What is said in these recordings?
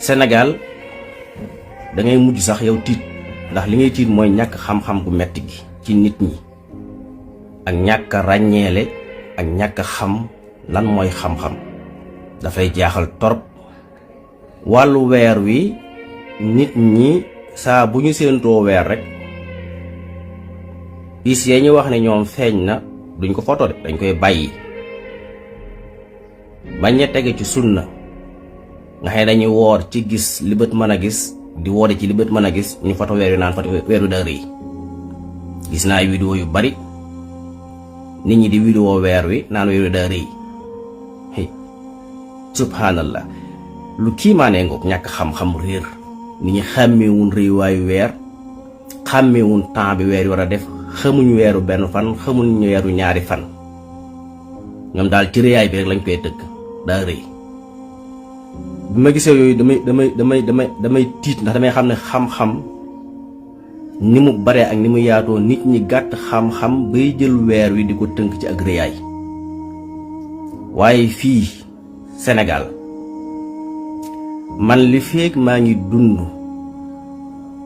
Sénégal da ngay mujj sax yow tiit ndax li ngay tiit mooy ñàkk xam-xam gu metti gi ci nit ñi ak ñàkk ràññeele ak ñàkk xam lan mooy xam-xam dafay jaaxal torop. wàllu weer wi nit ñi saa bu ñu séentoo weer rek bis ya ñu wax ne ñoom feeñ na duñ ko foto de dañ koy bàyyi bañ a tege ci sunna nga xam ne dañuy woor ci gis li bët mën a gis di woode ci li bët mën a gis ñu foto weer yu naan foto weeru daa rëy. gis naa ay vidéo yu bari nit ñi di vidéo weer wi naan weeru daa rëy subhanallah lu kiimaanee ngoog ñàkk xam-xam réer nit ñi xàmmeewun rëywaayu weer xàmmeewun temps bi weer yi war a def xamuñ weeru benn fan xamuñ weeru ñaari fan ñoom daal ci rëyaay bi rek lañ koy tëgg daa rëy. bi ma gisee yooyu damay tiit ndax damay xam ne xam-xam ni mu bare ak ni mu yaatoo nit ñi gàtt xam-xam bay jël weer wi di ko tënk ci ak rëyaay. waaye fii Sénégal man li feek maa ngi dund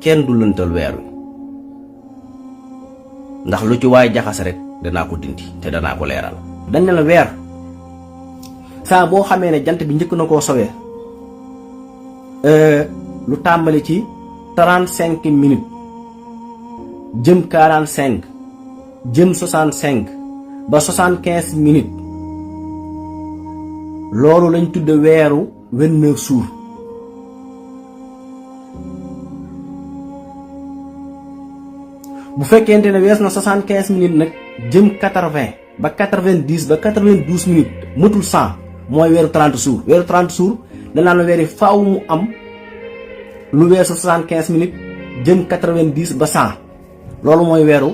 kenn du lëntal weer wi ndax lu ci waay jaxase rek danaa ko dindi te danaa ko leeral. dañ ne la weer saa boo xamee ne jant bi njëkk na koo sowee lu tàmbali ci 35 minutes jëm 45 jëm 65 ba 75 minutes loolu lañ tudde weeru 29 jours. bu fekkente ne wees na 75 minutes nag jëm 80 ba 90 ba 92 minutes mëtul 100 mooy weeru 30 jours. weeru 30 jours danaa la weeri faaw mu am lu weesu 75 minutes jëm 90 ba 100 loolu mooy weeru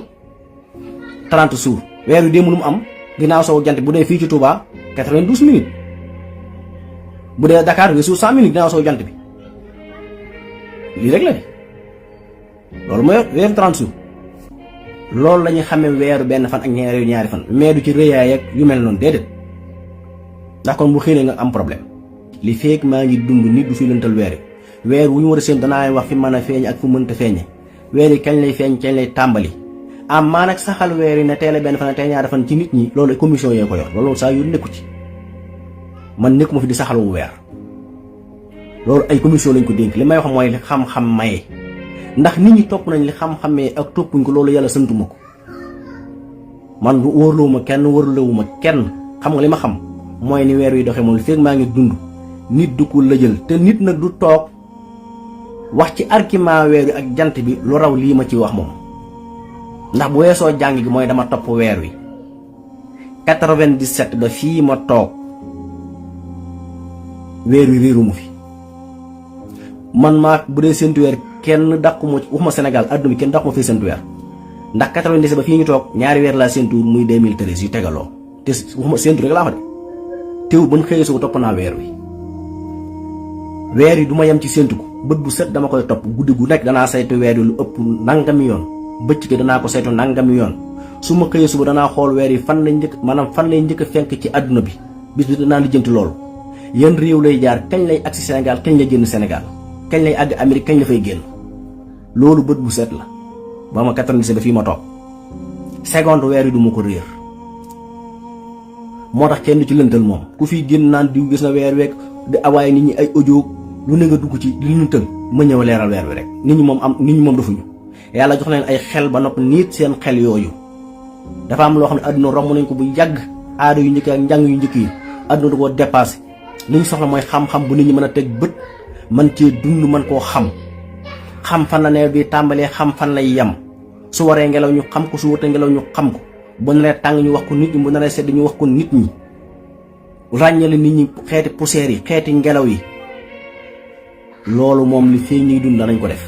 30 jours. weeru démb lu mu am ginnaaw sowu jant bu dee fii ci Touba 92 minutes bu dee Dakar weesu 100 minutes ginnaaw sowu jant bi lii rek la de loolu mooy weeru 30 jours. loolu la ñuy xamee weeru benn fan ak ñaari fan mais du ci rëyaay ak yu mel noonu déedéet ndax kon bu xëy nga am problème. li feek maa ngi dund nit du fi lëntal weer wu ñu war a séen danaa wax fi mën a feeñ ak fu mënta feeñe weer yi kañ lay feeñ kañ lay tàmbali am maa nag saxal weer yi ne teel a benn fan ak tey ñaari fan ci nit ñi loolu commission yee ko yor loolu saa yu nekku ci man nekkuma fi di saxal wu weer loolu ay commission lañ ko dénk. li may wax mooy li xam-xam maye ndax nit ñi topp nañ li xam-xamee ak toppuñ ko loolu yàlla santuma ko man du wóorlowuma kenn wóorlowuma kenn. xam nga li ma xam mooy ni weer wi doxee moom li fekk maa ngi dund nit du ko lëjal te nit nag du toog wax ci argument weer wi ak jant bi lu raw lii ma ci wax moom ndax bu weesoo jàng gi mooy dama topp weer wi 97 ba fii ma toog weer wi réeru mu fi man maa bu dee séntu weer kenn dàqu ma ci waxuma Sénégal adduna bi kenn dàqu ma fii séntu weer ndax 97 ba fii ñu toog ñaari weer laa séntu muy 2013 yu tegaloo te waxuma séntu rek laa fa de teew ban xëyee soo topp naa weer wi. weer yi du ma yem ci séntu ko bët bu set dama koy topp guddi gu nekk danaa saytu weer yi lu ëpp nangami yoon bëcc ki danaa ko saytu nangami yoon su ma xëyee suba danaa xool weer yi fan lay njëkk a fenk ci àdduna bi bis bi danaa lijjanti loolu yan réew lay jaar kañ lay agsi Sénégal kañ lay génn Sénégal kañ lay àgg Amérique kañ la fay génn loolu bët bu set la ba ma 97 ba fii ma toog seconde weer yi du ma ko réer moo tax kenn du ci lëntal moom ku fi génn naan diw gis na weer week di awaaye nit ñi ay audio lu ne nga dugg ci li ñu tël ma ñëw leeral weer wi rek nit ñi moom defuñu yàlla jox leen ay xel ba nopp nit seen xel yooyu dafa am loo xam ne àdduna romb nañ ko bu yàgg aada yu njëkk ak njàng yu njëkk yi àdduna da koo dépassé li ñu soxla mooy xam-xam bu nit ñi mën a teg bët man cee dund man koo xam fan la nawet bi tàmbalee xam fan lay yem su waree ngelaw ñu xam ko su wutee ngelaw ñu xam ko bu naree tàng ñu wax ko nit ñi bu naree sedd ñu wax ko nit ñi ràññale nit ñi xeeti poussière yi xeeti ngelaw yi loolu moom li fii ñuy dund danañ ko def.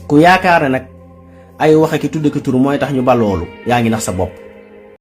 ku yaakaar ne nag ay waxe ki tudde ki tur mooy tax ñu ba loolu yaa ngi nax sa bopp.